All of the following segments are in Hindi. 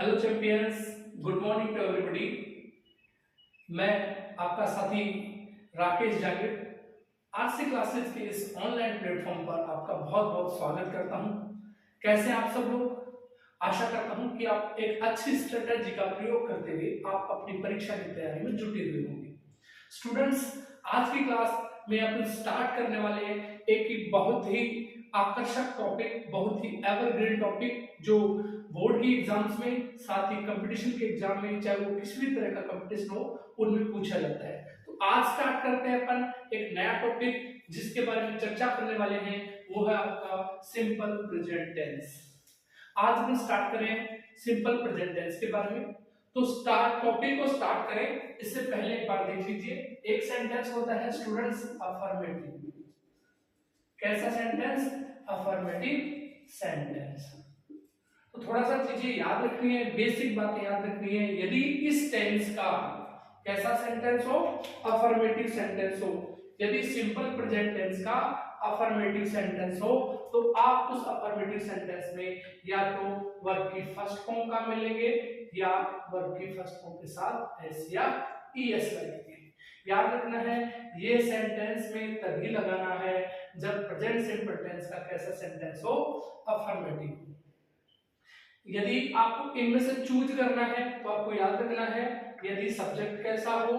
Hello champions, good morning to everybody. मैं आपका साथी राकेश जागीर आज से क्लासेस के इस ऑनलाइन प्लेटफॉर्म पर आपका बहुत बहुत स्वागत करता हूं। कैसे हैं आप सब लोग? आशा करता हूं कि आप एक अच्छी स्ट्रेटजी का प्रयोग करते हुए आप अपनी परीक्षा की तैयारी में जुटे हुए होंगे। स्टूडेंट्स, आज की क्लास में अपन स्टार्ट करने वाले हैं एक बहुत ही आकर्षक टॉपिक, बहुत ही एवरग्रीन टॉपिक जो बोर्ड की एग्जाम्स में, साथ ही कंपटीशन के एग्जाम में, चाहे वो किसी भी तरह का कंपटीशन हो, उनमें पूछा जाता है। तो आज स्टार्ट करते हैं अपन एक नया टॉपिक जिसके बारे में चर्चा करने वाले हैं, वो है आपका सिंपल प्रेजेंट टेंस। आज हम स्टार्ट करें सिंपल प्रेजेंट टेंस के बारे में। तो स्टार्ट टॉपिक को स्टार्ट करें इससे पहले एक बार देख लीजिए, एक सेंटेंस होता है स्टूडेंट्स अफर्मेटिव। कैसा सेंटेंस? Affirmative sentence. तो थोड़ा सा चीजें याद रखनी है, बेसिक बातें याद रखनी है। यदि इस टेंस का कैसा सेंटेंस हो? अफर्मेटिव सेंटेंस हो। यदि सिंपल प्रेजेंट टेंस का अफर्मेटिव सेंटेंस हो तो आप उस अफर्मेटिव सेंटेंस में या तो वर्ब की फर्स्ट फॉर्म का मिलेंगे या वर्ब की फर्स्ट फॉर्म के साथ एस या ईएस लगेंगे। याद रखना है, ये सेंटेंस में तभी लगाना है जब प्रेजेंट सिंपल टेंस का कैसा सेंटेंस हो? अफर्मेटिव। यदि आपको इनमें से चूज करना है तो आपको याद रखना है, यदि सब्जेक्ट कैसा हो?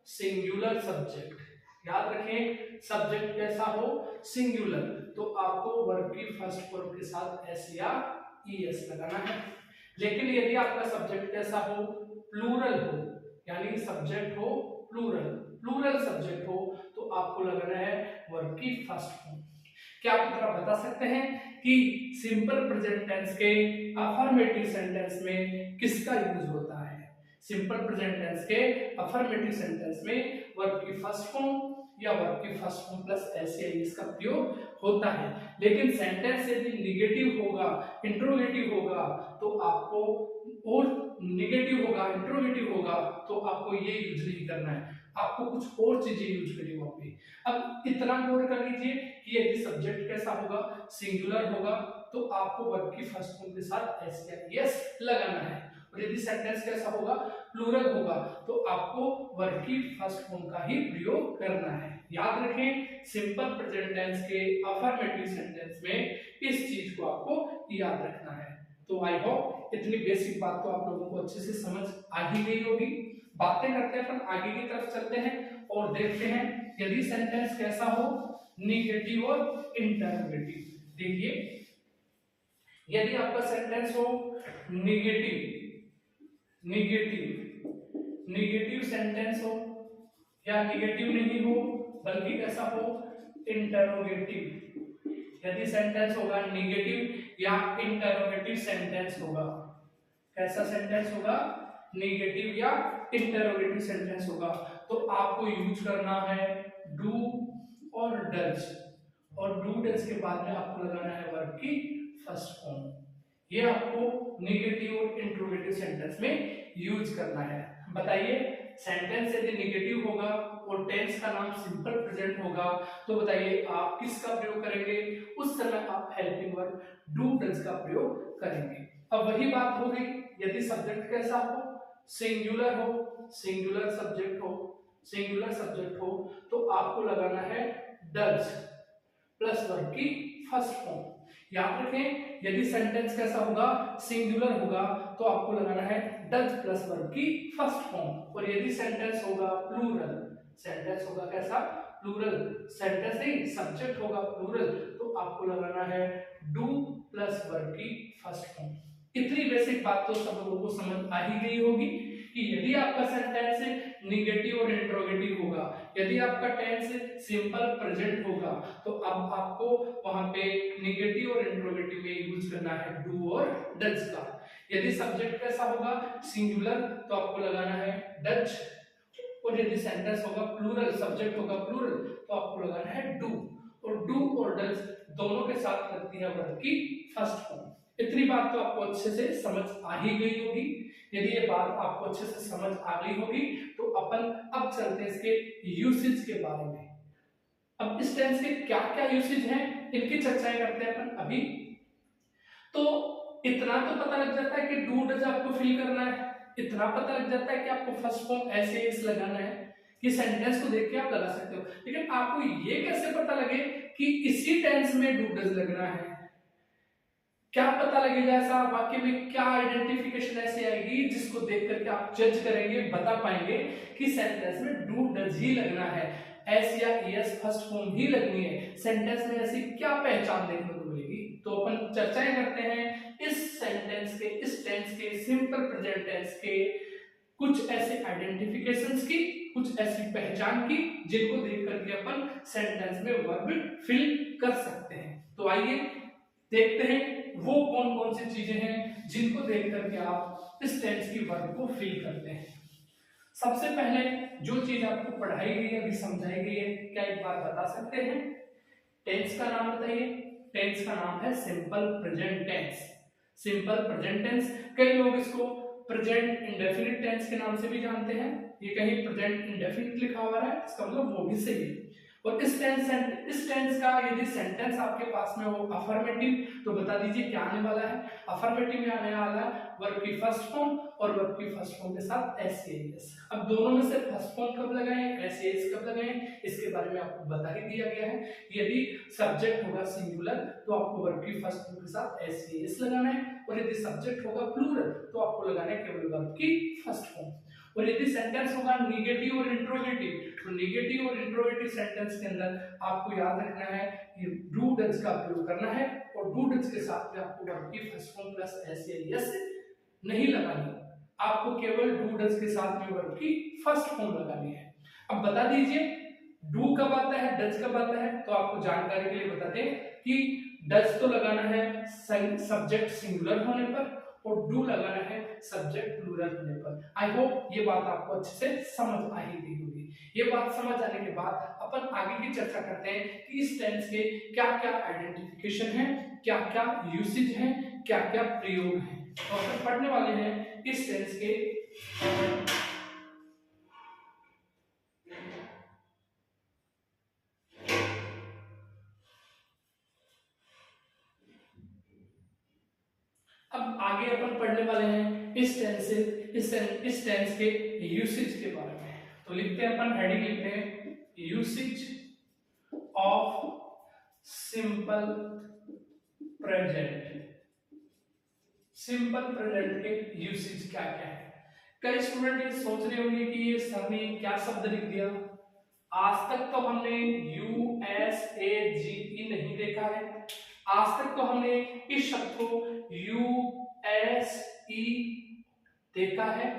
Singular subject. याद रखें, सब्जेक्ट कैसा हो? सिंगुलर, तो आपको वर्ब की फर्स्ट फॉर्म के साथ एस या ईएस लगाना है। लेकिन यदि आपका सब्जेक्ट कैसा हो? प्लूरल हो, यानी सब्जेक्ट हो प्लूरल सब्जेक्ट हो, तो आपको लगाना है वर्ब की फर्स्ट फॉर्म। क्या आप थोड़ा बता सकते हैं कि सिंपल प्रेजेंट टेंस के अफर्मेटिव सेंटेंस में किसका यूज होता है? सिंपल प्रेजेंट टेंस के अफर्मेटिव सेंटेंस में वर्ब की फर्स्ट फॉर्म या वर्ब की फर्स्ट फॉर्म प्लस एस या ईएस का प्रयोग होता है। लेकिन सेंटेंस यदि निगेटिव होगा, इंट्रोगेटिव होगा, तो आपको, और निगेटिव होगा, इंट्रोगेटिव होगा, तो आपको ये यूज नहीं करना है, आपको कुछ और चीजें यूज करनी वहां पे। अब इतना गौर कर लीजिए कि यदि सब्जेक्ट कैसा होगा? सिंगुलर होगा, तो आपको वर्ब की फर्स्ट फॉर्म के साथ एस या ईएस लगाना है। और यदि सेंटेंस कैसा होगा? प्लूरल होगा, तो आपको वर्ब की फर्स्ट फॉर्म का ही प्रयोग करना है। याद रखें, सिंपल प्रेजेंट टेंस के अफर्मेटिव सेंटेंस में इस चीज को आपको याद रखना है। तो आई होप इतनी बेसिक बात तो आप लोगों को अच्छे से समझ आ ही गई होगी। बातें करते हैं अपन, आगे की तरफ चलते हैं और देखते हैं यदि सेंटेंस कैसा हो? निगेटिव और इंटरोगेटिव। देखिए, यदि आपका सेंटेंस हो निगेटिव सेंटेंस हो, या निगेटिव नहीं हो बल्कि कैसा हो? इंटरोगेटिव। यदि सेंटेंस होगा निगेटिव या इंटरोगेटिव सेंटेंस होगा, कैसा सेंटेंस होगा? निगेटिव या इंटरोगेटिव सेंटेंस होगा, तो आपको यूज करना है डू और डज, और डू डज के बाद में आपको लगाना है वर्ब की फर्स्ट फॉर्म। ये आपको निगेटिव और इंट्रोगेटिव सेंटेंस में यूज करना है। बताइए, सेंटेंस यदि निगेटिव होगा और टेंस का नाम सिंपल प्रेजेंट होगा, तो बताइए आप किसका प्रयोग करेंगे? उस समय आप हेल्पिंग वर्ब डू डज का प्रयोग करेंगे। अब वही बात हो गई, यदि सब्जेक्ट कैसा हो? सिंगुलर हो, सिंगुलर सब्जेक्ट हो, तो आपको लगाना है डज प्लस वर्ब की फर्स्ट फॉर्म। याद रखें, यदि सेंटेंस कैसा होगा? सिंगुलर होगा, तो आपको लगाना है डज प्लस वर्ब की फर्स्ट फॉर्म। और यदि सेंटेंस होगा प्लूरल, सेंटेंस होगा कैसा? प्लूरल, सेंटेंस नहीं सब्जेक्ट होगा प्लूरल, तो आपको लगाना है डू प्लस वर्ब की फर्स्ट फॉर्म। इतनी बेसिक बात तो सब लोगों को समझ आ ही गई होगी कि यदि आपका सेंटेंस निगेटिव और इंट्रोगेटिव होगा, यदि आपका टेंस सिंपल प्रेजेंट होगा, तो अब आपको वहां पे निगेटिव और इंट्रोगेटिव में यूज करना है डू और डज का। यदि सब्जेक्ट कैसा होगा? सिंगुलर, तो आपको लगाना है डज, और यदि सेंटेंस होगा प्लूरल, सब्जेक्ट होगा प्लूरल, तो आपको लगाना है डू। और डू और डज दोनों के साथ लगती है वर्ब की फर्स्ट फॉर्म। इतनी बात तो आपको अच्छे से समझ आ ही गई होगी। यदि ये बात आपको अच्छे से समझ आ गई होगी तो अपन अब चलते हैं इसके यूसेज के बारे में। अब इस टेंस के क्या क्या यूसेज हैं, इनकी चर्चाएं करते हैं अपन अभी। तो इतना तो पता लग जाता है कि डू डज आपको फिल करना है, इतना पता लग जाता है कि आपको फर्स्ट फॉर्म ऐसे एस लगाना है कि सेंटेंस को देख के आप लगा सकते हो। लेकिन आपको ये कैसे पता लगे कि इसी टेंस में डू डज लगना है? क्या पता लगेगा? ऐसा वाक्य में क्या आइडेंटिफिकेशन ऐसी आएगी जिसको देख करके आप जज करेंगे, बता पाएंगे कि सेंटेंस में डू डज ही लगना है, एस या एस फर्स्ट फॉर्म ही लगनी है? सेंटेंस में ऐसी क्या पहचान देखने को मिलेगी? तो अपन चर्चाएं करते हैं इस सेंटेंस के, इस टेंस के, सिंपल प्रेजेंट टेंस के कुछ ऐसे आइडेंटिफिकेशंस की, कुछ ऐसी पहचान की जिनको देख करके अपन सेंटेंस में वर्ब फिल कर सकते हैं। तो आइए देखते हैं वो कौन कौन सी चीजें हैं जिनको देख करके आप इस टेंस की वर्ब को फिल करते हैं। सबसे पहले जो चीज आपको पढ़ाई गई है, अभी समझाई गई है, क्या एक बार बता सकते हैं? टेंस का नाम बताइए। टेंस का नाम है simple present tense. Simple present tense, कई लोग इसको प्रेजेंट इंडेफिनिट टेंस के नाम से भी जानते हैं। ये कहीं प्रेजेंट इंडेफिनिट लिखा हुआ है, इसका मतलब वो भी सही है। और इस टेंस का यदि सेंटेंस आपके पास में हो अफर्मेटिव, तो बता दीजिए क्या आने वाला है? अफर्मेटिव में आने वाला वर्ब की फर्स्ट फॉर्म और वर्ब की फर्स्ट फॉर्म के साथ एस ए एस। अब दोनों में से फर्स्ट फॉर्म कब लगाएं, एस ए एस कब लगाएं, इसके बारे में आपको बता ही दिया गया है। यदि सब्जेक्ट होगा सिंगुलर तो आपको वर्ब की फर्स्ट फॉर्म के साथ एस ए एस लगाना है, और यदि सब्जेक्ट होगा प्लूरल तो आपको लगाना है केवल वर्ब की फर्स्ट फॉर्म। और यदि सेंटेंस होगा निगेटिव और इंट्रोगेटिव, तो निगेटिव और इंट्रोगेटिव सेंटेंस के अंदर आपको याद रखना है कि डू डज का प्रयोग करना है, और डू डज के साथ में आपको वर्ब की फर्स्ट फॉर्म प्लस एस या एस नहीं लगानी, आपको केवल डू डज के साथ में वर्ब की फर्स्ट फॉर्म लगानी है। अब बता दीजिए डू कब आता है, डज कब आता है? तो आपको जानकारी के लिए बता दें कि डज तो लगाना है सब्जेक्ट सिंगुलर होने पर, और डू लगाना है सब्जेक्ट प्लूरल होने पर। आई होप ये बात आपको अच्छे से समझ आ ही गई होगी। ये बात समझ आने के बाद अपन आगे की चर्चा करते हैं कि इस टेंस के क्या क्या आइडेंटिफिकेशन है, क्या क्या यूसेज है, क्या क्या प्रयोग है। तो अपन पढ़ने वाले हैं इस टेंस के अब आगे अपन पढ़ने वाले हैं इस टेंस के यूसेज के बारे में। तो लिखते हैं अपन, हेडिंग लिखते हैं usage of simple present. Simple present के यूसेज क्या क्या है? कई स्टूडेंट ये सोच रहे होंगे कि ये सर ने क्या शब्द लिख दिया। आज तक तो हमने यू एस ए जी ई नहीं देखा है, आज तक तो हमने इस शब्द को यू एस ई देखा है,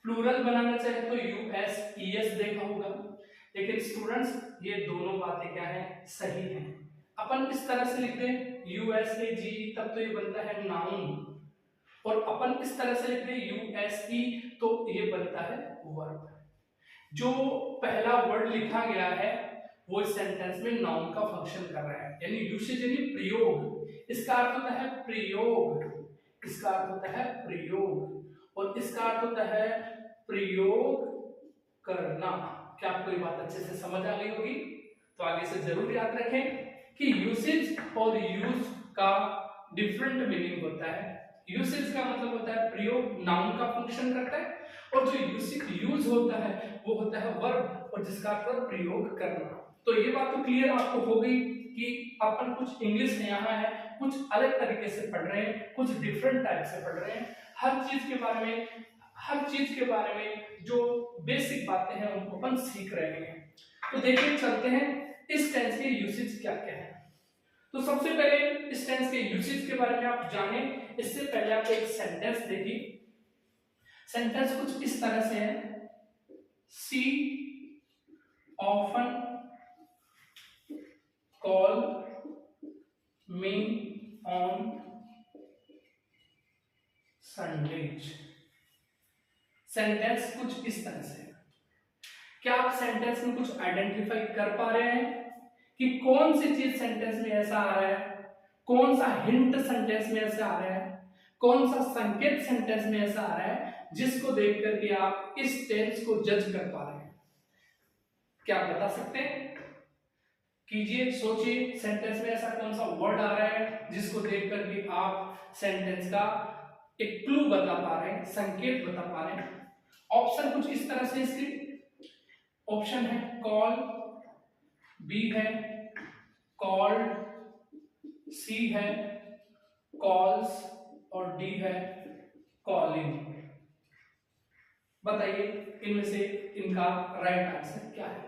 प्लूरल बनाना चाहे तो यू एस ई एस देखा होगा। लेकिन स्टूडेंट्स ये दोनों बातें क्या है, सही हैं। अपन इस तरह से लिखते हैं यू एस ए जी ई, तब तो ये बनता है नाउन, और अपन इस तरह से लिखते हैं यू एस ई तो ये बनता है वर्ब। जो पहला वर्ड लिखा गया है वो इस सेंटेंस में नाउन का फंक्शन कर रहा है, यानी यूसेज यानी प्रयोग। इसका अर्थ होता है प्रयोग, इसका अर्थ होता है प्रयोग, और इसका अर्थ होता है प्रयोग करना। क्या आपको ये बात अच्छे से समझ आ गई होगी? तो आगे से जरूर याद रखें कि यूसेज और यूज का डिफरेंट मीनिंग होता है। यूसेज का मतलब होता है प्रयोग, नाउन का फंक्शन करता है, और जो यूज होता है वो होता है वर्ब, और जिसका अर्थ प्रयोग करना। तो ये बात तो क्लियर आपको हो गई कि अपन कुछ इंग्लिश यहाँ है, कुछ अलग तरीके से पढ़ रहे हैं, कुछ डिफरेंट टाइप से पढ़ रहे हैं। हर चीज के बारे में जो बेसिक बातें हैं उनको अपन सीख रहे हैं। तो देखिए चलते हैं इस टेंस के यूसेज क्या क्या है। तो सबसे पहले इस टेंस के यूसेज के बारे में आप जाने, इससे पहले आप एक सेंटेंस देखिए। सेंटेंस कुछ इस तरह से है, she often call me on Sundays. Sentence कुछ इस तरह से। क्या आप सेंटेंस में कुछ आइडेंटिफाई कर पा रहे हैं कि कौन सी चीज सेंटेंस में ऐसा आ रहा है, कौन सा हिंट सेंटेंस में ऐसा आ रहा है, कौन सा संकेत सेंटेंस में ऐसा आ रहा है जिसको देख करके आप इस टेंस को जज कर पा रहे हैं? क्या आप बता सकते हैं? कीजिए, सोचिए सेंटेंस में ऐसा कौन सा वर्ड आ रहा है जिसको देखकर भी आप सेंटेंस का एक क्लू बता पा रहे हैं, संकेत बता पा रहे हैं। ऑप्शन कुछ इस तरह से इसके ऑप्शन है कॉल, बी है कॉल्ड, सी है कॉल्स और डी है कॉलिंग। बताइए इनमें से इनका राइट आंसर क्या है?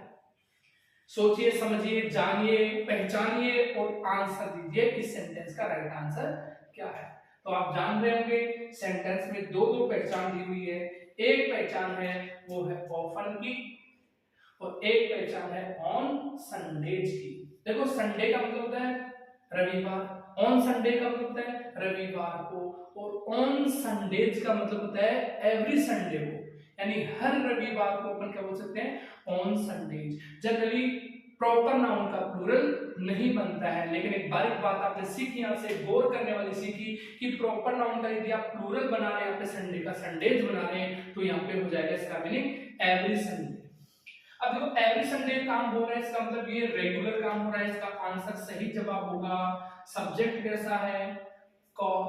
सोचिए, समझिए, जानिए, पहचानिए और आंसर दीजिए इस सेंटेंस का राइट आंसर क्या है। तो आप जान रहे होंगे सेंटेंस में दो दो पहचान दी हुई है। एक पहचान है वो है ऑफन की और एक पहचान है ऑन संडेज की। देखो संडे का मतलब होता है रविवार, ऑन संडे का मतलब होता है रविवार को, और ऑन संडेज का मतलब होता है एवरी संडे को, यानी हर रविवार को अपन क्या बोल सकते हैं on Sundays. Generally proper noun का प्लूरल नहीं बनता है, लेकिन एक बारीक बात आपने सीखी, यहाँ से गौर करने वाली सीखी कि प्रॉपर नाउन का यदि आप प्लूरल बना रहे हैं, यहाँ पे संडे का संडेज बना रहे हैं, तो यहाँ पे हो जाएगा इसका मीनिंग एवरी संडे। अब देखो एवरी संडे काम हो रहा है, इसका मतलब ये रेगुलर काम हो रहा है। इसका आंसर सही जवाब होगा, सब्जेक्ट कैसा है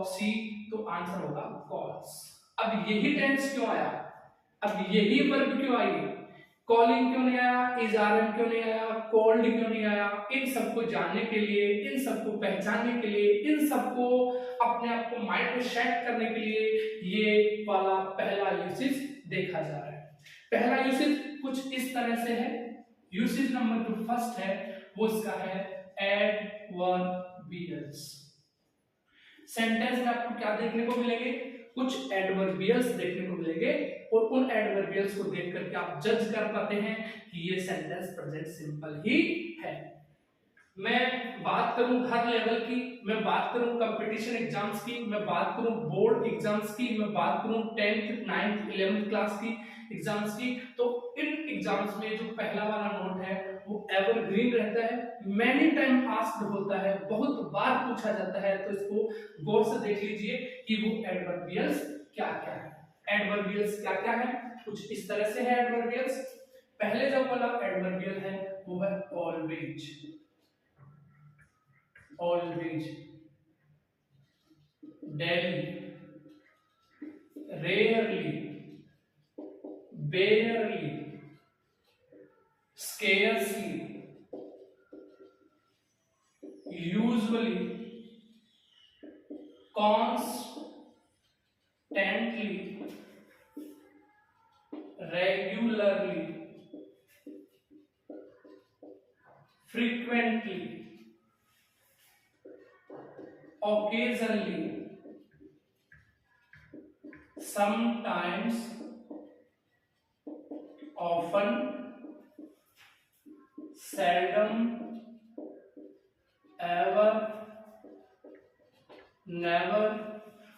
सी, तो आंसर होगा कॉल्स। अब यही टेंस क्यों आया, अब यही वर्ब क्यों आई, कॉलिंग क्यों नहीं आया, इज आरएम क्यों नहीं आया, कॉल्ड क्यों नहीं आया? इन सबको जानने के लिए, इन सबको पहचानने के लिए, इन सबको अपने आप को माइंड में सेट करने के लिए ये वाला पहला यूसेज देखा जा रहा है। पहला यूसेज कुछ इस तरह से है। यूसेज नंबर जो फर्स्ट है वो इसका है एडवर्बियल्स। सेंटेंस में आपको क्या देखने को मिलेंगे, कुछ एडवर्बियल्स देखने को मिलेंगे, और उन एडवर्बियल्स को देख करके आप जज कर पाते हैं कि ये सेंटेंस प्रेजेंट सिंपल ही है। मैं बात करूं हर लेवल की, मैं बात करूं कंपटीशन एग्जाम्स की, मैं बात करूं बोर्ड एग्जाम्स की, मैं बात करूं 10th 9th 11th क्लास की एग्जाम्स की, तो इन एग्जाम्स में जो पहला वाला नोट है वो एवरग्रीन रहता है, मैनी टाइम आस्क्ड होता है, बहुत बार पूछा जाता है। तो इसको गौर से देख लीजिए कि वो एडवर्बियल्स क्या क्या है। एडवर्बियल्स क्या क्या है, कुछ इस तरह से है एडवर्बियल्स। पहले जो वाला एडवर्बियल है वो है always, always, daily, rarely, barely, scarcely, usually, constantly, regularly, frequently, occasionally, sometimes, often, seldom, ever, never,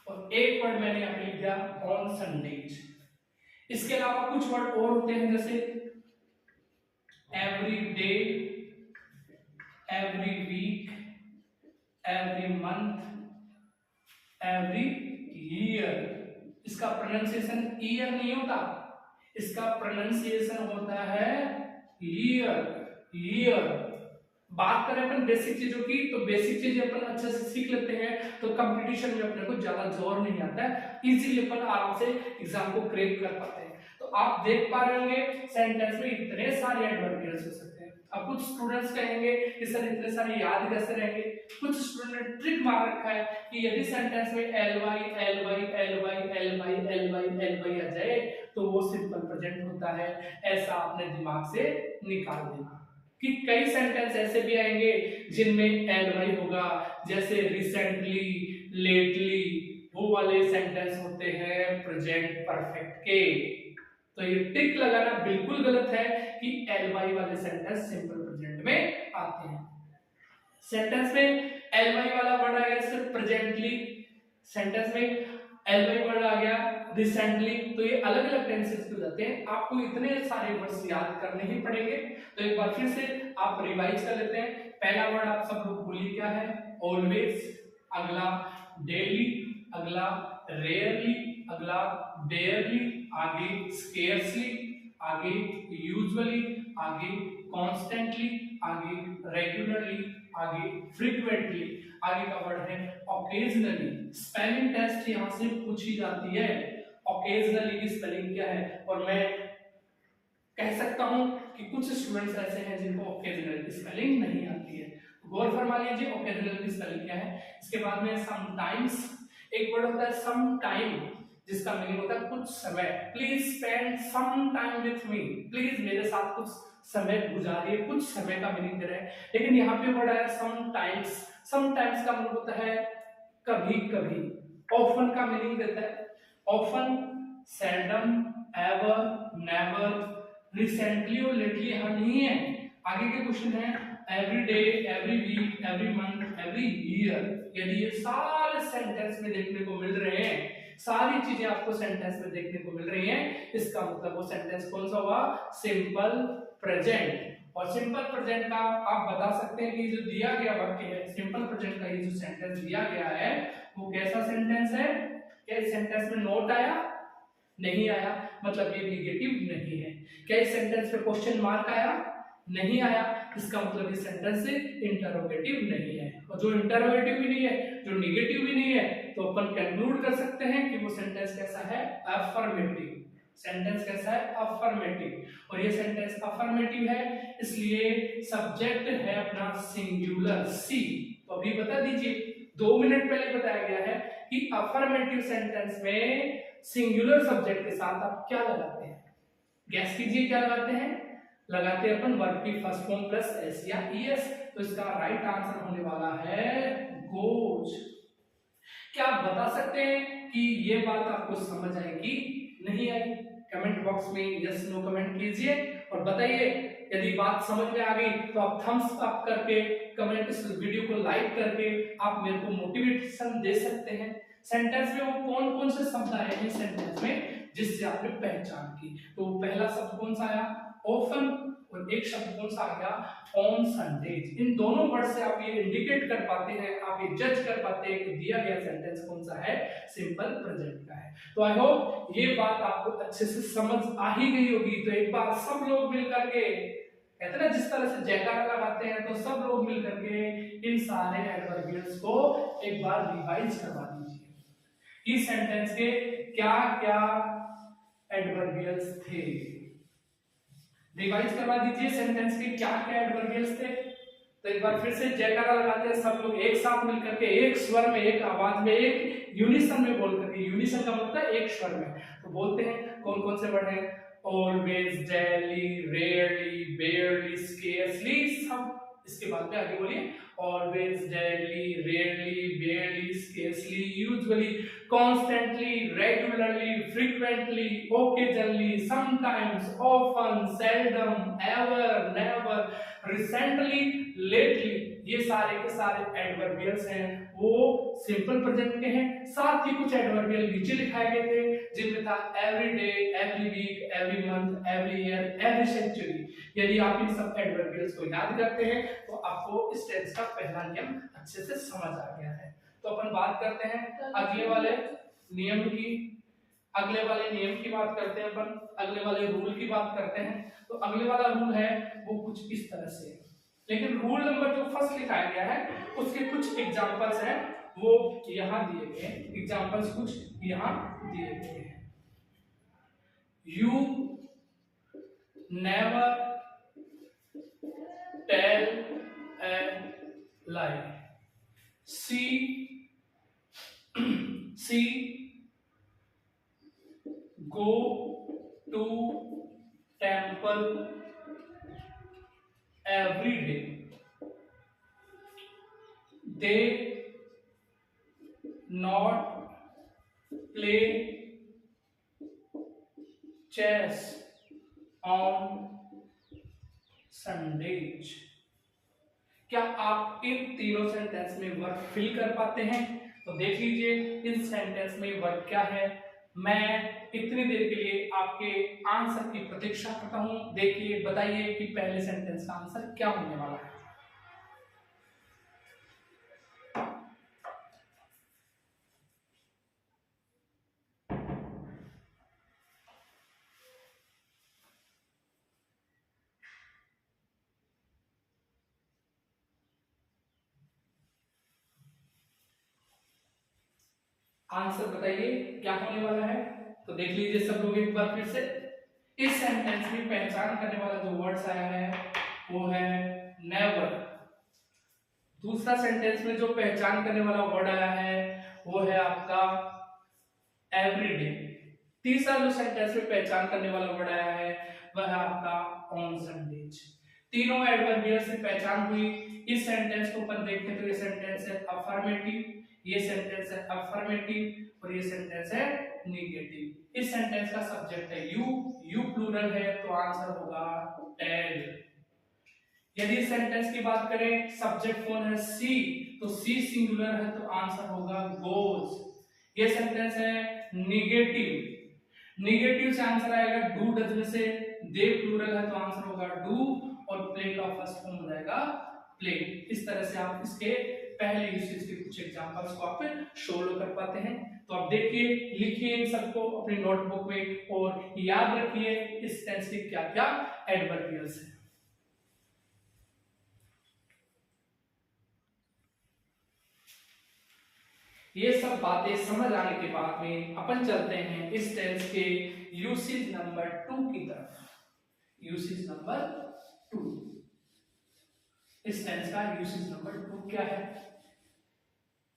और एक वर्ड मैंने यहाँ पे लिख दिया ऑन संडेज। इसके अलावा कुछ वर्ड और होते हैं जैसे every day, every week, every month, every year. इसका प्रोनाउंसिएशन ईयर नहीं होता, इसका प्रोनाउंसिएशन होता है ईयर, ईयर। बात करें अपन बेसिक चीजों की, तो बेसिक चीजें अपन अच्छे से सीख लेते हैं तो कंपटीशन में अपने को ज्यादा जोर नहीं आता है, इजीली अपन आराम से एग्जाम को क्रैक कर पाते हैं। तो आप देख पा रहे होंगे सेंटेंस में इतने सारे एडवर्बियल्स हो सकते हैं। अब कुछ स्टूडेंट्स कहेंगे कि सर इतने सारे याद कैसे रहेंगे, कुछ स्टूडेंट ने ट्रिक मार रखा है कि यदि सेंटेंस में L Y L Y L Y L Y L Y L Y आ जाए तो वो सिंपल प्रेजेंट होता है। ऐसा आपने दिमाग से निकाल देना कि कई सेंटेंस ऐसे भी आएंगे जिनमें एल वाई होगा, जैसे रिसेंटली, लेटली, वो वाले सेंटेंस होते हैं प्रेजेंट परफेक्ट के। तो ये टिक लगाना बिल्कुल गलत है कि एल वाई वाले सेंटेंस सिंपल प्रेजेंट में आते हैं। सेंटेंस में एल वाई वाला वर्ड आ गया सिर्फ प्रेजेंटली, सेंटेंस में एल वाई वर्ड आ गया रिसेंटली, तो ये अलग अलग टेंसेस हो जाते हैं। आपको इतने सारे वर्ड्स याद करने ही पड़ेंगे। तो एक बार फिर से आप रिवाइज कर लेते हैं। पहला वर्ड आप सब लोग बोलिए क्या है, ऑलवेज, अगला डेली, अगला रेयरली, अगला बेयरली, आगे स्केर्सली, आगे यूजुअली, आगे कॉन्स्टेंटली, आगे रेगुलरली, आगे फ्रीक्वेंटली, आगे का वर्ड है ओकेजनली। स्पेलिंग टेस्ट यहाँ से पूछी जाती है, ओकेजनली की स्पेलिंग क्या है। और मैं कह सकता हूं कि कुछ स्टूडेंट्स ऐसे हैं जिनको ओकेजनली की स्पेलिंग नहीं आती है। गौर फरमा लीजिए ओकेजनली की स्पेलिंग क्या है। इसके बाद में समटाइम्स, एक वर्ड होता है सम टाइम, जिसका मीनिंग होता है कुछ समय। Please spend some time with me, please मेरे साथ कुछ समय गुजारिए, कुछ समय का मीनिंग दे रहे हैं। लेकिन यहाँ पे वर्ड है सम टाइम्स। सम टाइम्स का मतलब होता है कभी कभी। ऑफन का मीनिंग देता है often, seldom, ever, never, recently और लेटली यहाँ नहीं है। आगे के क्वेश्चन है every day, every week, every month, every year. यदि ये सारे सेंटेंस में देखने को मिल रहे हैं, सारी चीजें आपको सेंटेंस में देखने को मिल रही हैं, इसका मतलब वो सेंटेंस कौन सा हुआ? Simple present. और सिंपल प्रेजेंट का आप बता सकते हैं कि जो दिया गया वाक्य है, सिंपल प्रेजेंट का ये जो सेंटेंस दिया गया है वो कैसा सेंटेंस है? क्या इस सेंटेंस में नोट आया? नहीं आया, मतलब ये निगेटिव नहीं है। क्या इस सेंटेंस पे क्वेश्चन मार्क आया? नहीं आया, इसका मतलब इस सेंटेंस से इंटरोगेटिव नहीं है। और जो इंटरोगेटिव भी नहीं है, जो निगेटिव भी नहीं है, तो अपन कंक्लूड कर सकते हैं कि वो सेंटेंस कैसा है? अफर्मेटिव। सेंटेंस कैसा है? अफर्मेटिव। और ये सेंटेंस अफर्मेटिव है, इसलिए सब्जेक्ट है अपना सिंगुलर सी। तो अभी बता दीजिए, 2 मिनट पहले बताया गया है कि अफर्मेटिव सेंटेंस में सिंगुलर सब्जेक्ट के साथ आप क्या लगाते हैं? गैस कीजिए, क्या लगाते हैं? लगाते हैं अपन वर्ब की फर्स्ट फॉर्म प्लस एस या ईएस। तो इसका राइट आंसर होने वाला है गोज। क्या आप बता सकते हैं कि ये बात आपको समझ आएगी नहीं आई? कमेंट बॉक्स में यस नो कमेंट कीजिए और बताइए। यदि बात समझ में आ गई तो आप थम्स अप करके, कमेंट, इस वीडियो को लाइक करके आप मेरे को मोटिवेशन दे सकते हैं। सेंटेंस में वो कौन कौन से शब्द आए हैं सेंटेंस में जिससे आपने पहचान की? तो पहला शब्द कौन सा आया? ऑफन। और एक शब्द कौन सा आ गया? On Sundays. इन दोनों वर्ड से आप ये इंडिकेट कर पाते हैं, आप ये जज कर पाते हैं कि दिया गया सेंटेंस कौन सा है? सिंपल प्रेजेंट का है। तो आई होप ये बात आपको अच्छे से समझ आ ही गई होगी। तो एक बार सब लोग मिल करके, कहते हैं ना जिस तरह से जयकारा लगाते हैं, तो सब लोग मिल करके इन सारे एडवर्बियल्स को एक बार रिवाइज करवा दीजिए। इस सेंटेंस के क्या क्या एडवर्बियल्स थे? रिवाइज करवा दीजिए सेंटेंस के क्या क्या एडवर्बियल्स थे। तो एक बार फिर से जयकारा लगाते हैं सब लोग एक साथ मिलकर के, एक स्वर में, एक आवाज में, एक यूनिसन में बोल करके। यूनिसन का मतलब है एक स्वर में। तो बोलते हैं कौन कौन से वर्ड हैं? ऑलवेज, डेली, रेयरली, बेयरली, स्केर्सली, सब। इसके बाद में आगे बोलिए। Always, daily, rarely, बेयरली, scarcely, usually, constantly, regularly, frequently, occasionally, sometimes, often, seldom, ever, never, recently, lately, ये सारे के सारे एडवर्बियल्स हैं, वो सिंपल प्रेजेंट के हैं। साथ ही कुछ एडवर्बियल नीचे लिखाए गए थे जिनमें था every day, every week, every month, every year, every century. यदि आप इन सब एडवर्बियल्स को याद करते हैं तो आपको इस टेंस का पहला नियम अच्छे से समझ आ गया है। तो अपन बात करते हैं अगले वाले नियम की। अगले वाले नियम की बात करते हैं अपन, अगले वाले रूल की बात करते हैं। तो अगले वाला रूल है वो कुछ इस तरह से, लेकिन रूल नंबर जो फर्स्ट लिखाया गया है उसके कुछ एग्जांपल्स हैं, वो यहां दिए गए हैं। एग्जांपल्स कुछ यहां दिए गए हैं। You never tell a lie. C go to temple every day. They not play chess on Sundays. क्या आप इन तीनों सेंटेंस में वर्ब फिल कर पाते हैं? तो देख लीजिए इन सेंटेंस में वर्ब क्या है। मैं इतनी देर के लिए आपके आंसर की प्रतीक्षा करता हूं। देखिए, बताइए कि पहले सेंटेंस का आंसर क्या होने वाला है। आंसर बताइए क्या होने वाला है। तो देख लीजिए सब लोग एक बार फिर से। इस सेंटेंस में पहचान करने वाला जो वर्ड्स आया है वो है नेवर। दूसरा सेंटेंस में जो पहचान करने वाला वर्ड आया है वो है आपका एवरीडे। तीसरा जो सेंटेंस में पहचान करने वाला वर्ड आया है वह है आपका ऑन संडेज। तीनों एडवर्बियर से पहचान हुई। इस सेंटेंस को अपन देखें तो ये सेंटेंस है अफर्मेटिव, ये सेंटेंस है अफर्मेटिव और ये सेंटेंस है नेगेटिव। इस सेंटेंस का सब्जेक्ट है यू, यू प्लूरल है तो आंसर होगा टेल। यदि इस सेंटेंस की बात करें सब्जेक्ट कौन है सी, तो सी सिंगुलर है तो आंसर होगा गोज। ये सेंटेंस है नेगेटिव, नेगेटिव से आंसर आएगा डू डज में से, दे प्लूरल है तो आंसर होगा डू और प्ले का फर्स्ट फॉर्म हो जाएगा प्ले। इस तरह से आप इसके पहले यूसेज के कुछ एग्जांपल्स को आप शो कर पाते हैं। तो आप देखिए, लिखिए इन सबको अपनी नोटबुक में और याद रखिए इस टेंस के क्या क्या एडवर्बियल्स हैं। ये सब बातें समझ आने के बाद में अपन चलते हैं इस टेंस के यूसेज नंबर 2 की तरफ। यूसेज नंबर 2, इस टेंस का यूसेज नंबर 2 क्या है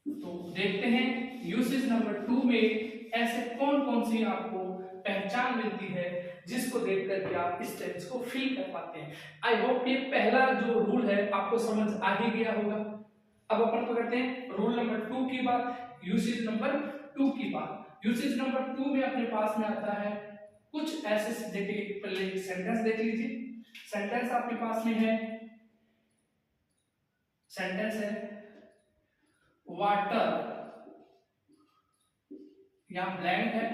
तो देखते हैं। यूसेज नंबर 2 में ऐसे कौन कौन सी आपको पहचान मिलती है जिसको देख करके आप इस टेंस को फील कर पाते हैं। आई होप ये पहला जो रूल है आपको समझ आ ही गया होगा। अब अपन तो करते हैं रूल नंबर 2 की बात, यूसेज नंबर 2 की बात। यूसेज नंबर 2 में अपने पास में आता है कुछ ऐसे, देखिए पहले सेंटेंस देख लीजिए। सेंटेंस आपके पास में है, सेंटेंस है वाटर, यहां ब्लैंक है,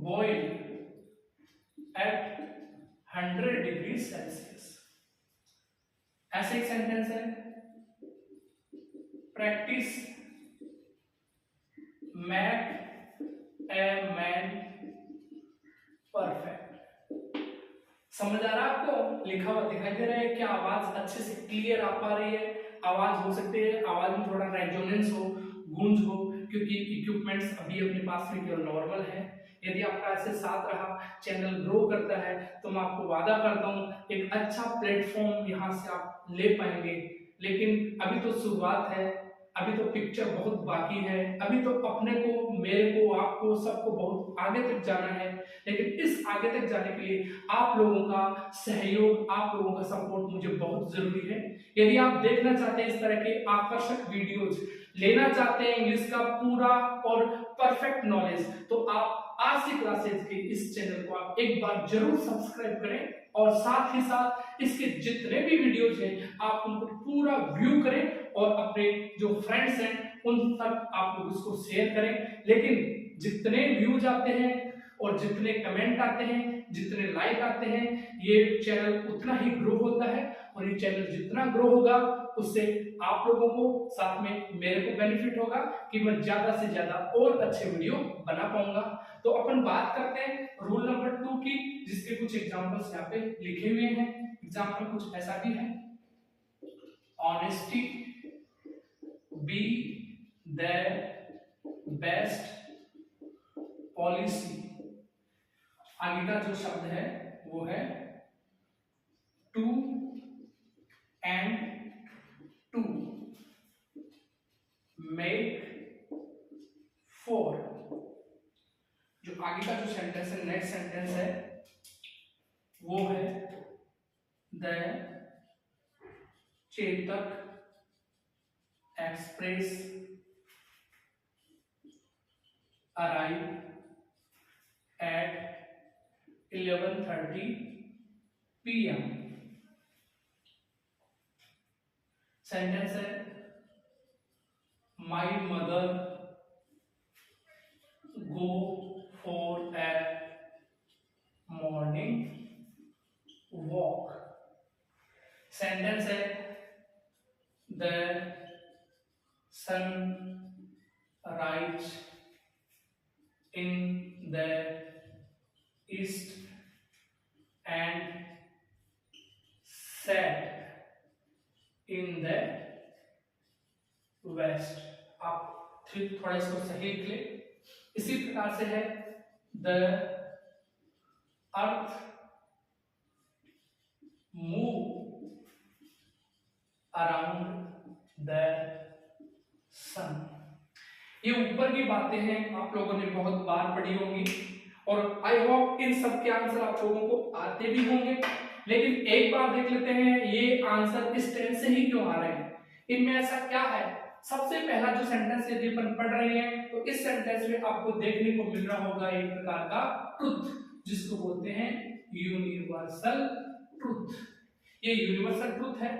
बॉयल एट 100 डिग्री सेल्सियस। ऐसे एक सेंटेंस है practice make a man perfect. समझ आ रहा है आपको? लिखा हुआ दिखाई दे रहा है? क्या आवाज अच्छे से क्लियर आ पा रही है? आवाज हो सकती है आवाज में थोड़ा रेजोनेंस हो, गूंज हो, क्योंकि इक्विपमेंट्स अभी अपने पास में केवल नॉर्मल है। यदि आपका ऐसे साथ रहा, चैनल ग्रो करता है तो मैं आपको वादा करता हूं एक अच्छा प्लेटफॉर्म यहां से आप ले पाएंगे। लेकिन अभी तो शुरुआत है, अभी तो पिक्चर बहुत बाकी है, अभी तो अपने को, मेरे को, आपको, सबको बहुत आगे तक जाना है। लेकिन इस आगे तक जाने के लिए आप लोगों का सहयोग, आप लोगों का सपोर्ट मुझे बहुत जरूरी है। यदि आप देखना चाहते हैं इस तरह के आकर्षक वीडियोज, लेना चाहते हैं इंग्लिश का पूरा और परफेक्ट नॉलेज, तो आप आरसी क्लासेज के इस चैनल को आप एक बार जरूर सब्सक्राइब करें और साथ ही साथ इसके जितने भी वीडियोज हैं आप उनको पूरा व्यू करें और अपने जो फ्रेंड्स हैं उन तक आप लोग इसको शेयर करें। लेकिन जितने व्यूज आते हैं और जितने कमेंट आते हैं, जितने लाइक आते हैं, ये चैनल उतना ही ग्रो होता है और ये चैनल जितना ग्रो होगा उससे आप लोगों को, साथ में मेरे को बेनिफिट होगा कि मैं ज्यादा से ज्यादा और अच्छे वीडियो बना पाऊंगा। तो अपन बात करते हैं रूल नंबर 2 की, जिसके कुछ एग्जांपल्स यहाँ पे लिखे हुए हैं। एग्जांपल कुछ ऐसा भी है, honesty, be their best policy. आगे का जो शब्द है वो है two and two, make four. जो आगे का जो सेंटेंस है, नेक्स्ट सेंटेंस है वो है the Chetak Express arrive at 11:30 PM। Sentence है my mother go for a morning walk. Sentence है the sun rise in the east and set in the west। आप फिर थोड़ा इसको सही लिख ले। इसी प्रकार से है the earth move around the sun. ये ऊपर की बातें हैं, आप लोगों ने बहुत बार पढ़ी होंगी और आई होप इन सब के आंसर आप लोगों को आते भी होंगे। लेकिन एक बार देख लेते हैं ये आंसर इस टेंस से ही क्यों आ रहे हैं, इनमें ऐसा क्या है। सबसे पहला जो सेंटेंस यदि अपन पढ़ रहे हैं तो इस सेंटेंस में आपको देखने को मिल रहा होगा एक प्रकार का ट्रुथ, जिसको बोलते हैं यूनिवर्सल ट्रुथ। ये यूनिवर्सल ट्रुथ है।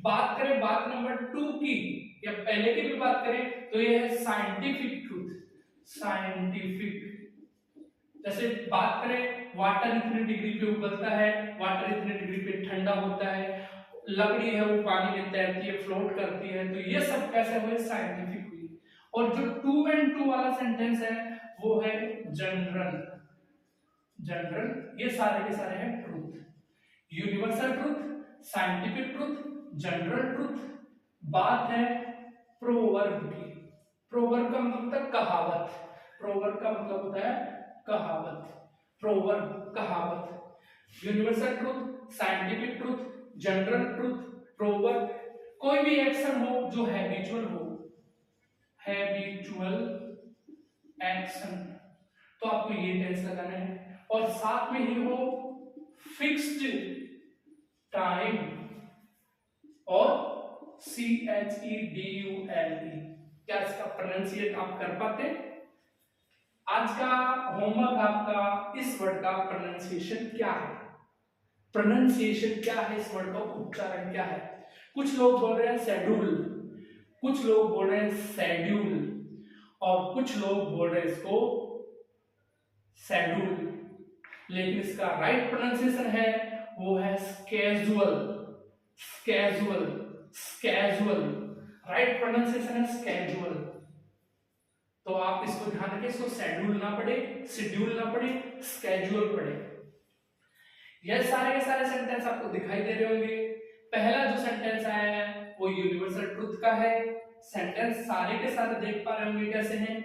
बात करें बात नंबर 2 की या पहले की भी बात करें तो ये है साइंटिफिक ट्रुथ। साइंटिफिक, जैसे बात करें वाटर इतने डिग्री पे उबलता है, वाटर इतने डिग्री पे ठंडा होता है, लकड़ी है वो पानी में तैरती है, फ्लोट करती है, तो ये सब कैसे हुए, साइंटिफिक हुई। और जो 2 and 2 वाला सेंटेंस है वो है जनरल। जनरल, ये सारे के सारे हैं truth. Universal truth, scientific truth, general truth. बात है प्रोवर्ब की। प्रोवर्ब का मतलब होता है कहावत। प्रोवर्ब का मतलब होता है कहावत। प्रोवर्ब कहावत। Universal truth, scientific truth, general truth, proverb. कोई भी एक्शन हो जो हैबिचुअल हो, हैबिचुअल एक्शन, तो आपको ये टेंस लगाना है। और साथ में ही हो फिक्स्ड टाइम और CHEDULE। क्या इसका प्रोनाउंसिएशन आप कर पाते? आज का होमवर्क आपका इस वर्ड का प्रोनाउंसिएशन क्या है, प्रोनाउंसिएशन क्या है, इस वर्ड का उच्चारण क्या है। कुछ लोग बोल रहे हैं शेड्यूल, कुछ लोग बोल रहे हैं शेड्यूल, और कुछ लोग बोल रहे हैं इसको शेड्यूल, लेकिन इसका राइट प्रोनाउंसिएशन है वो है schedule. Schedule, schedule, right pronunciation है स्केजुअल। तो आप इसको ध्यान रखें, इसको शेड्यूल ना पढ़े, शेड्यूल ना पढ़े, स्केजुअल पढ़े। यह सारे के सारे सेंटेंस आपको दिखाई दे रहे होंगे। पहला जो सेंटेंस आया है वो यूनिवर्सल ट्रुथ का है। सेंटेंस सारे के सारे देख पा रहे होंगे कैसे हैं,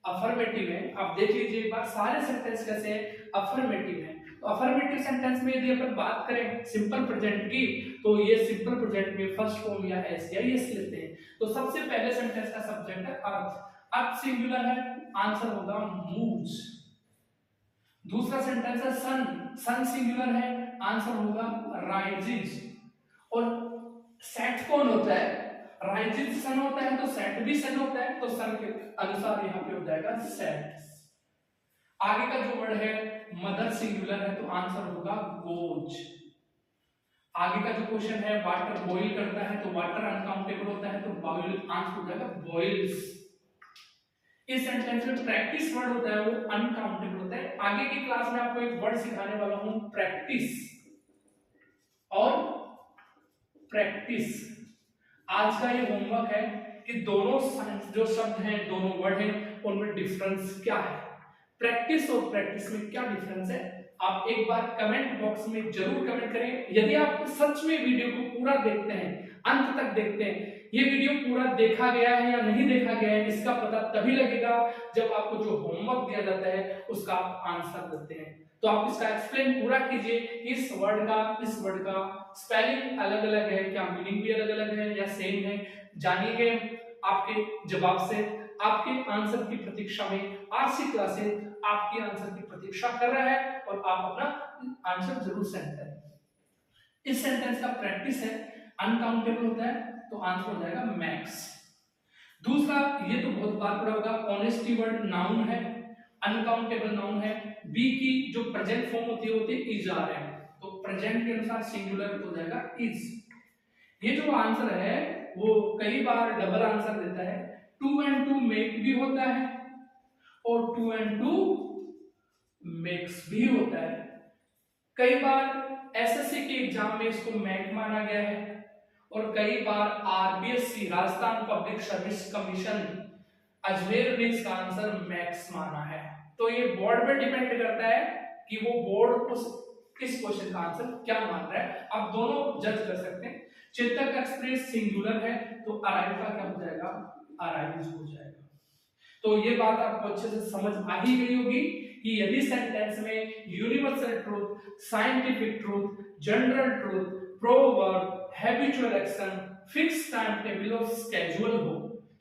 अफर्मेटिव है। आप देख लीजिए एक बार सारे सेंटेंस कैसे हैं, अफर्मेटिव है। तो अफर्मेटिव सेंटेंस में यदि अपन बात करें सिंपल प्रेजेंट की, तो ये सिंपल प्रेजेंट में फर्स्ट फॉर्म या एस या यस लेते हैं। तो सबसे पहले सेंटेंस का सब्जेक्ट है अर्थ। अर्थ सिंगुलर है, आंसर होगा मूव्स। दूसरा सेंटेंस है सन। सन सिंगुलर है, आंसर होगा राइजेस। और सेट कौन होता है, राइजेस सन होता है तो सेट भी सन होता है, तो सन के अनुसार यहाँ पे हो जाएगा सेट। आगे का जो वर्ड है मदर सिंगुलर है, तो आंसर होगा गोज। आगे का जो क्वेश्चन है वाटर बॉईल करता है, तो वाटर अनकाउंटेबल होता है, तो बॉईल आंसर हो जाएगा बॉइल्स। इस सेंटेंस में प्रैक्टिस वर्ड होता है वो अनकाउंटेबल होता है। आगे की क्लास में आपको एक वर्ड सिखाने वाला हूं, प्रैक्टिस और प्रैक्टिस। आज का ये होमवर्क है कि दोनों जो शब्द हैं, दोनों वर्ड हैं, उनमें डिफरेंस क्या है, प्रैक्टिस और प्रैक्टिस में क्या डिफरेंस है। आप एक बार कमेंट बॉक्स में जरूर कमेंट करें। यदि आप सच में वीडियो को पूरा देखते हैं, अंत तक देखते हैं, ये वीडियो पूरा देखा गया है या नहीं देखा गया है, इसका पता तभी लगेगा जब आपको जो होमवर्क दिया जाता है उसका आप आंसर देते हैं। तो आप इसका एक्सप्लेन पूरा कीजिए, इस वर्ड का स्पेलिंग अलग अलग है, क्या मीनिंग भी अलग अलग है या सेम है, जानिए आपके जवाब से। आपके आंसर की प्रतीक्षा में आरसी क्लासेस आपकी आंसर की प्रतीक्षा कर रहा है और आप अपना आंसर जरूर सेंड करें। इस सेंटेंस का प्रैक्टिस है, अनकाउंटेबल होता है, तो आंसर हो जाएगा मैक्स। दूसरा, ये तो बहुत बार पढ़ा होगा, ऑनेस्टी वर्ड नाउन है, अनकाउंटेबल नाउन है। बी की जो प्रेजेंट फॉर्म होती है इज आर है, तो प्रेजेंट के अनुसार सिंगुलर हो जाएगा इज। ये जो आंसर है वो कई बार डबल आंसर देता है। 2 and 2 मेक भी होता है और 2 and 2 मेक्स भी होता है। कई बार एसएससी के एग्जाम में इसको मैक माना गया है और कई बार RBSC Rajasthan public service commission Ajmer ने इसका आंसर मैक्स माना है। तो ये बोर्ड पे डिपेंड करता है कि वो बोर्ड उस इस क्वेश्चन का आंसर क्या मान रहा है, आप दोनों जज कर सकते हैं। चेतक एक्सप्रेस सिंगुलर है तो अराइव का क्या हो जाएगा अराइज हो जाएगा। तो ये बात आपको अच्छे से समझ आ ही गई होगी कि यदि सेंटेंस में universal truth, scientific truth, general truth, proverb, habitual action, fix time table और स्केड्यूल हो,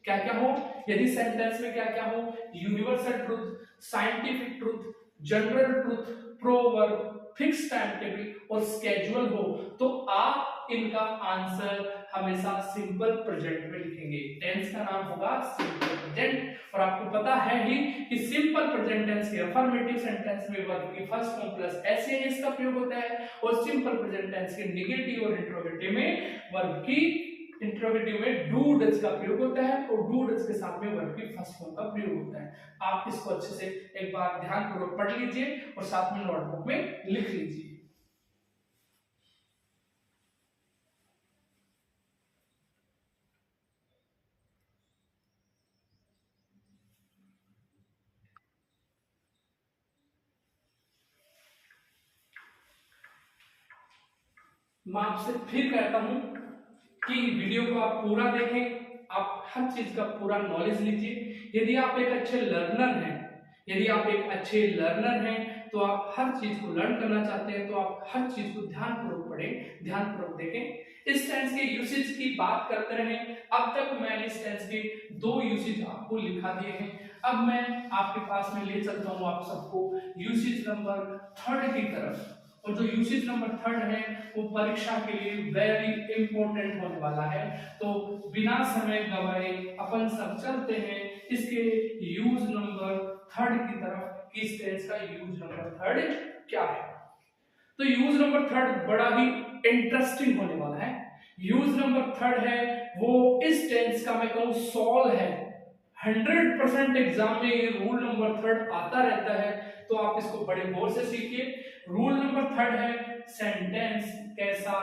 क्या क्या हो, यदि सेंटेंस में क्या क्या हो, universal truth, scientific truth, general truth, proverb, fix time table और स्केड्यूल हो, तो आप इनका आंसर हमेशा सिंपल प्रेजेंट में लिखेंगे। टेंस का नाम होगा सिंपल प्रेजेंट। और आपको पता है ही कि सिंपल प्रेजेंट टेंस के अफर्मेटिव सेंटेंस में वर्ब की फर्स्ट फॉर्म प्लस एस का प्रयोग होता है, और सिंपल प्रेजेंट टेंस के नेगेटिव और इंट्रोगेटिव में वर्ब की इंट्रोगेटिव में डू डज का प्रयोग होता है, और डू डज के साथ में वर्ब की फर्स्ट फॉर्म का प्रयोग होता है। आप इसको अच्छे से एक बार ध्यानपूर्वक पढ़ लीजिए और साथ में नोटबुक में लिख लीजिए। मैं आपसे फिर कहता हूं कि वीडियो को आप पूरा देखें, आप हर चीज का पूरा नॉलेज लीजिए। यदि आप एक अच्छे लर्नर हैं, यदि आप एक अच्छे लर्नर हैं, तो आप हर चीज को लर्न करना चाहते हैं, तो आप हर चीज को ध्यानपूर्वक पढ़ें, ध्यानपूर्वक देखें। इस टेंस के यूसेज की बात करते रहें। अब तक मैंने इस टेंस के 2 यूसेज आपको लिखा दिए हैं। अब मैं आपके पास में ले चलता हूं आप सबको यूसेज नंबर 3 की तरफ। और जो यूसेज नंबर 3 है वो परीक्षा के लिए वेरी इंपॉर्टेंट होने वाला है। तो बिना समय गवाए अपन सब चलते हैं इसके यूज नंबर 3 की तरफ, कि इस टेंस का यूज नंबर 3 क्या है। तो यूज नंबर 3 बड़ा ही इंटरेस्टिंग होने वाला है। यूज नंबर 3 है वो इस टेंस का मैं कहूं सॉल है। 100% एग्जाम में ये रूल नंबर 3 आता रहता है, तो आप इसको बड़े गौर से सीखिए। रूल नंबर 3 है सेंटेंस कैसा,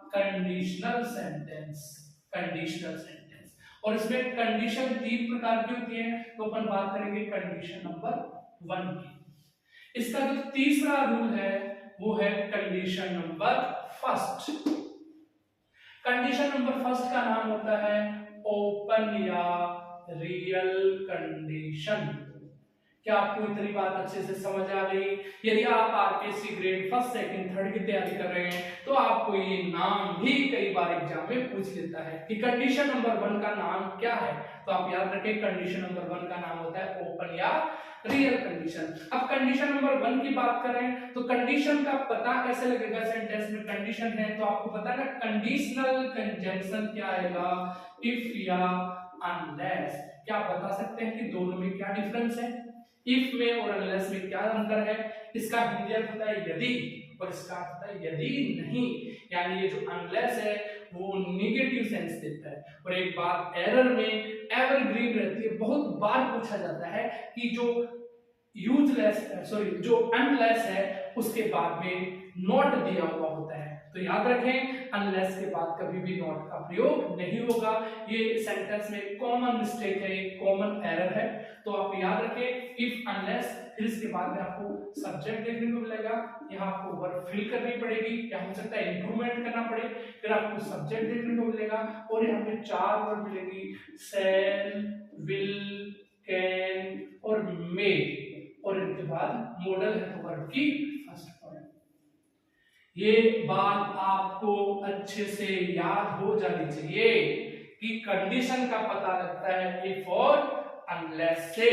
कंडीशनल सेंटेंस, कंडीशनल सेंटेंस। और इसमें कंडीशन 3 प्रकार की होती है, तो अपन बात करेंगे कंडीशन नंबर 1 की। इसका जो तीसरा रूल है वो है कंडीशन नंबर 1। कंडीशन नंबर 1 का नाम होता है ओपन या रियल कंडीशन। क्या आपको इतनी बात अच्छे से समझ आ गई? यदि आप आरपीएससी ग्रेड 1, 2, 3 की तैयारी कर रहे हैं, तो आपको ये नाम भी कई बार एग्जाम में पूछ लेता है कि कंडीशन नंबर 1 का नाम क्या है। तो आप याद रखें कंडीशन नंबर 1 का नाम होता है ओपन या रियल कंडीशन। अब कंडीशन नंबर 1 की बात करें तो कंडीशन का पता कैसे लगेगा? सेंटेंस में कंडीशन है तो आपको पता है ना, कंडीशनल कंजंक्शन क्या आएगा, इफ या अनलेस। क्या आप बता सकते हैं कि दोनों में क्या डिफरेंस है? इफ में और अनलेस में क्या अंतर है? इसका हिंदी अर्थ होता है यदि, और इसका अर्थ होता है यदि नहीं। यानी ये जो अनलेस है वो नेगेटिव सेंस देता है। और एक बात एरर में एवरग्रीन रहती है, बहुत बार पूछा जाता है कि जो जो अनलेस है उसके बाद में नॉट दिया हुआ होता है। तो याद रखें अनलेस के बाद कभी भी नॉट का प्रयोग नहीं होगा। ये सेंटेंस में कॉमन मिस्टेक है, कॉमन एरर है। तो आप याद रखें इफ अनलेस, फिर इसके बाद में आपको सब्जेक्ट देखने को मिलेगा, यहाँ आपको वर्ब फिल करनी पड़ेगी, या हो सकता है इंप्रूवमेंट करना पड़े, फिर आपको सब्जेक्ट देखने को मिलेगा, और यहाँ पे 4 वर्ड मिलेगी, शैल, विल, कैन और मे, और इनके बाद मॉडल है तो वर्ब की फर्स्ट फॉर्म। ये बात आपको अच्छे से याद हो जानी चाहिए कि कंडीशन का पता लगता है इफ और अनलेस से,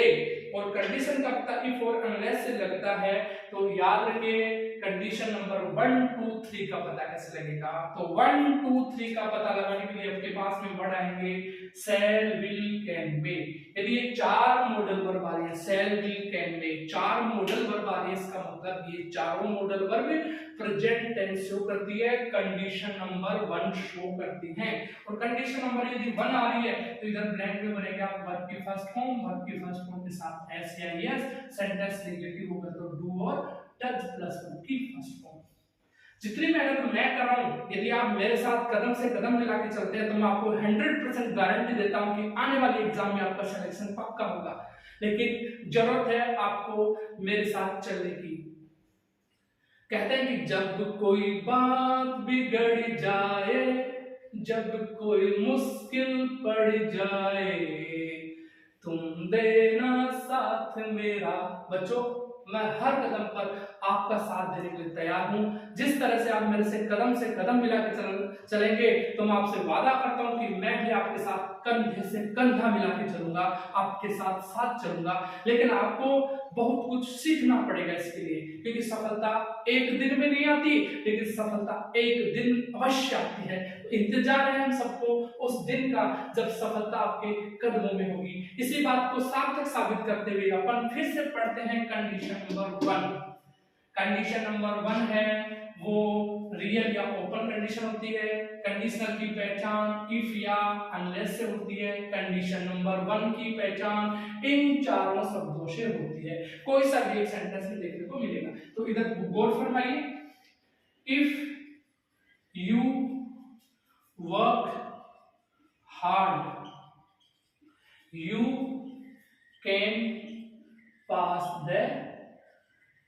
और कंडीशन का पता इफ और अनलेस से लगता है। तो याद रखिए कंडीशन नंबर 1, 2, 3 का पता कैसे लगेगा? तो 1, 2, 3 का पता लगाने के लिए आपके पास में वर्ड आएंगे शैल, विल, कैन, मे। यदि ये 4 मॉडल वर्ब आ रहे हैं, shall, will, can, may, 4 modal verb आ रहे हैं, इसका मतलब ये चारों modal verb present tense show करती है, कंडीशन नंबर 1 शो करती है। और कंडीशन नंबर यदि 1 आ रही है तो इधर ब्लैंक में बनेगा वर्ब की फर्स्ट फॉर्म, वर्ब की फर्स्ट फॉर्म के साथ एस या एस, सेंटेंस नेगेटिव होगा तो डू और डज प्लस वर्ब की फर्स्ट फॉर्म। जितनी मेहनत मैं कर रहा हूं, यदि आप मेरे साथ कदम से कदम मिला के चलते हैं तो मैं आपको 100% गारंटी देता हूं कि आने वाले एग्जाम में आपका सिलेक्शन पक्का होगा। लेकिन जरूरत है आपको मेरे साथ चलने की। कहते हैं कि जब कोई बात बिगड़ जाए, जब कोई मुश्किल पड़ जाए, देना साथ मेरा। बच्चों, मैं हर कदम पर आपका साथ देने के लिए तैयार हूं। जिस तरह से आप मेरे से कदम मिला के चलेंगे तो मैं आपसे वादा करता हूं कि मैं भी आपके साथ कंधे से कंधा मिला के चलूंगा, आपके साथ साथ चलूंगा। लेकिन आपको बहुत कुछ सीखना पड़ेगा इसके लिए, क्योंकि सफलता एक दिन में नहीं आती, लेकिन सफलता एक दिन अवश्य आती है। तो इंतजार है हम सबको उस दिन का जब सफलता आपके कदमों में होगी। इसी बात को सार्थक साबित करते हुए अपन फिर से पढ़ते हैं कंडीशन नंबर 1। कंडीशन नंबर 1 है वो रियल या ओपन कंडीशन होती है। कंडीशनल की पहचान इफ या अनलेस से होती है। कंडीशन नंबर 1 की पहचान इन चारों शब्दों से होती है। कोई सा भी एक सेंटेंस में देखने को मिलेगा। तो इधर गौर फरमाइए, if you work hard you can pass the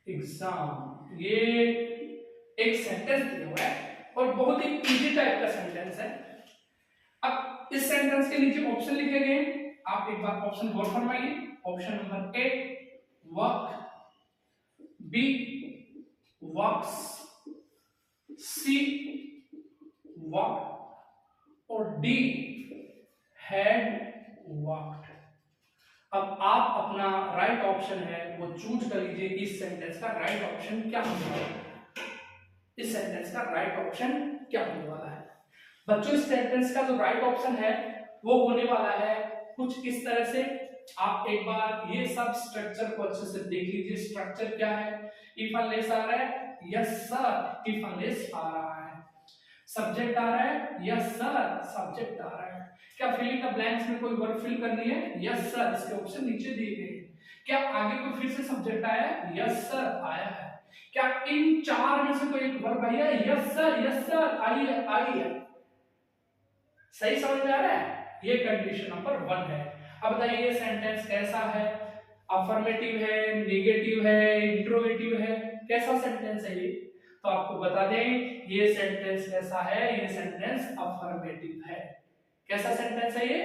exam. ये एक सेंटेंस दिया हुआ है और बहुत ही इजी टाइप का सेंटेंस है। अब इस सेंटेंस के नीचे ऑप्शन लिखे गए, आप एक बार ऑप्शन गौर फरमाइए। Option number A work, B works, C work और डी हैड वर्कड। अब आप अपना राइट ऑप्शन है वो चूज कर लीजिए। इस सेंटेंस का राइट ऑप्शन क्या होने वाला है? इस सेंटेंस का राइट ऑप्शन क्या होने वाला है? बच्चों, इस सेंटेंस का जो राइट ऑप्शन है वो होने वाला है कुछ इस तरह से। आप एक बार ये सब स्ट्रक्चर को अच्छे से देख लीजिए। स्ट्रक्चर क्या है? इफ अनलेस आ रहा है, यस सर, इफ अनलेस आ रहा है। सब्जेक्ट आ रहा है, यस सर, सब्जेक्ट आ रहा है। क्या फिलिंग द ब्लैंक्स में कोई वर्ब फिल करनी है? यस सर, इसके ऑप्शन नीचे दिए गए हैं। क्या आगे कोई फिर से सब्जेक्ट आया है? यस सर, आया है। क्या इन चार में से कोई एक वर्ब आई है? यस सर, आई है, आई है। सही समझ में आ रहा है? ये कंडीशन नंबर 1 है। अब बताइए ये सेंटेंस कैसा है? अफर्मेटिव है, नेगेटिव है, इंट्रोगेटिव है, कैसा सेंटेंस है ये? तो आपको बता दें ये सेंटेंस कैसा है। ये सेंटेंस अफर्मेटिव है। कैसा सेंटेंस है ये?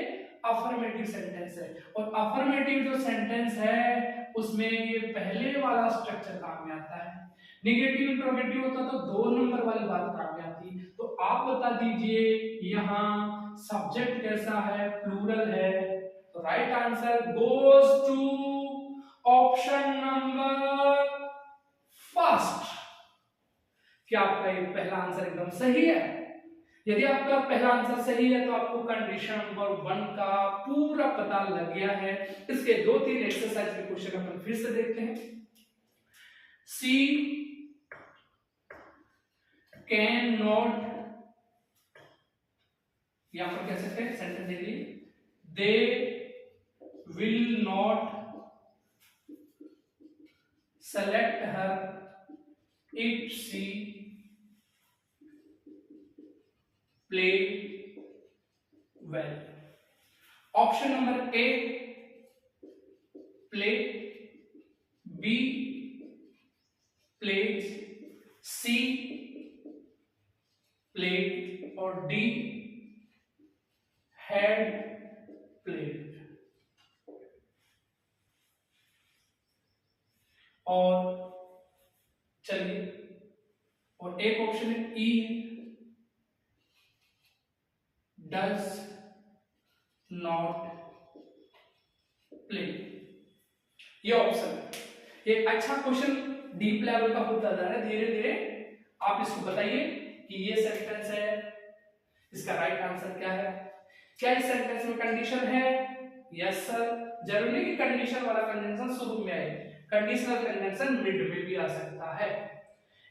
अफर्मेटिव सेंटेंस है। और अफर्मेटिव जो सेंटेंस है उसमें ये पहले वाला स्ट्रक्चर काम में आता है। नेगेटिव इंट्रोगेटिव होता तो 2 नंबर वाली बात काम में आती। तो आप बता दीजिए यहाँ सब्जेक्ट कैसा है? प्लूरल है। तो right answer goes to option number first. क्या आपका ये पहला आंसर एकदम सही है? यदि आपका पहला आंसर सही है तो आपको कंडीशन नंबर 1 का पूरा पता लग गया है। इसके 2-3 एक्सरसाइज के क्वेश्चन अपन फिर से देखते हैं। सी कैन नॉट, यहां पर कह सकते हैं सेंटेंस दे दी, they will not select her if she play well. Option number A play, B plays, C played और D had played। और चलिए, और एक ऑप्शन है E does not play। ये ऑप्शन है। ये अच्छा क्वेश्चन डीप लेवल का होता जा रहा है धीरे धीरे। आप इसको बताइए कि ये सेंटेंस है, इसका राइट आंसर क्या है? क्या इस सेंटेंस में कंडीशन है? Yes sir. जरूरी कि कंडीशन वाला कंजंक्शन शुरू में आए, कंडीशनल कंजंक्शन मिड में भी आ सकता है।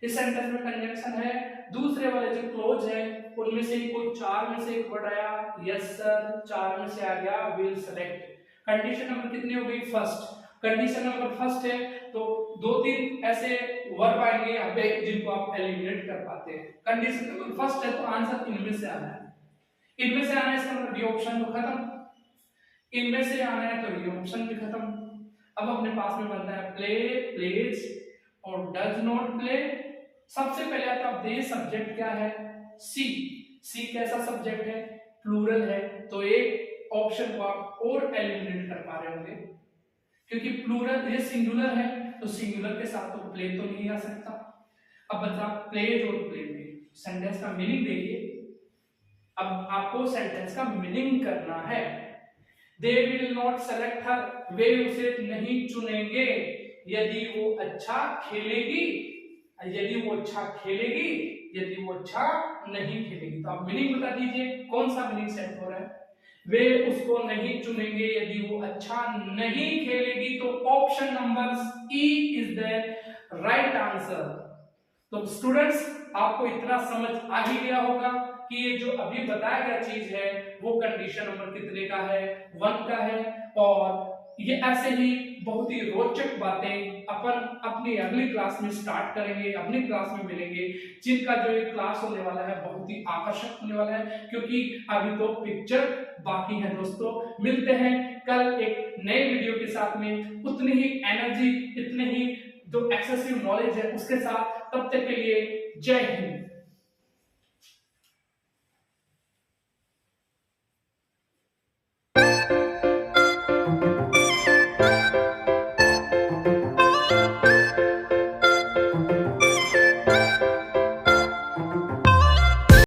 इस सेंटेंस में कंजंक्शन है, दूसरे वाले जो क्लोज है उनमें से कोई 4 में से एक वर्ड आया, यस सर, 4 में से आ गया विल सेलेक्ट। कंडीशन नंबर कितनी हो गई? फर्स्ट। कंडीशन नंबर फर्स्ट है तो 2-3 ऐसे वर्ब आएंगे यहाँ पे जिनको आप एलिमिनेट कर पाते हैं। कंडीशन नंबर फर्स्ट है तो आंसर इनमें से आना है। इनमें से आना है इसका मतलब डी ऑप्शन तो खत्म, इनमें से आना है तो डी ऑप्शन भी खत्म। अब अपने पास में बनता है प्ले, प्लेज और डज नॉट प्ले। सबसे पहले तो आप देखिए सब्जेक्ट क्या है? सी। सी कैसा सब्जेक्ट है? प्लूरल है। तो एक ऑप्शन को आप और एलिमिनेट कर पा रहे होंगे, क्योंकि प्लूरल ये सिंगुलर है तो सिंगुलर के साथ तो प्लेन तो नहीं आ सकता। अब बता प्लेज और प्लेन में सेंटेंस का मीनिंग देखिए। अब आपको सेंटेंस का मीनिंग करना है। दे विल नॉट सेलेक्ट हर, वे उसे नहीं चुनेंगे यदि वो अच्छा खेलेगी, यदि वो अच्छा खेलेगी, यदि वो अच्छा नहीं खेलेगी। तो आप मीनिंग बता दीजिए, कौन सा मीनिंग सेट हो रहा है। वे उसको नहीं चुनेंगे यदि वो अच्छा नहीं खेलेगी, तो option number E is the right answer. तो स्टूडेंट्स आपको इतना समझ आ ही गया होगा कि ये जो अभी बताया गया चीज है वो कंडीशन नंबर कितने का है, 1 का है। और ये ऐसे ही बहुत ही रोचक बातें अपन अपनी अगली क्लास में स्टार्ट करेंगे, अपनी क्लास में मिलेंगे, जिनका जो ये क्लास होने वाला है बहुत ही आकर्षक होने वाला है, क्योंकि अभी तो पिक्चर बाकी है। दोस्तों मिलते हैं कल एक नए वीडियो के साथ में, उतनी ही एनर्जी, इतने ही जो एक्सेसिव नॉलेज है उसके साथ। तब तक के लिए जय हिंद।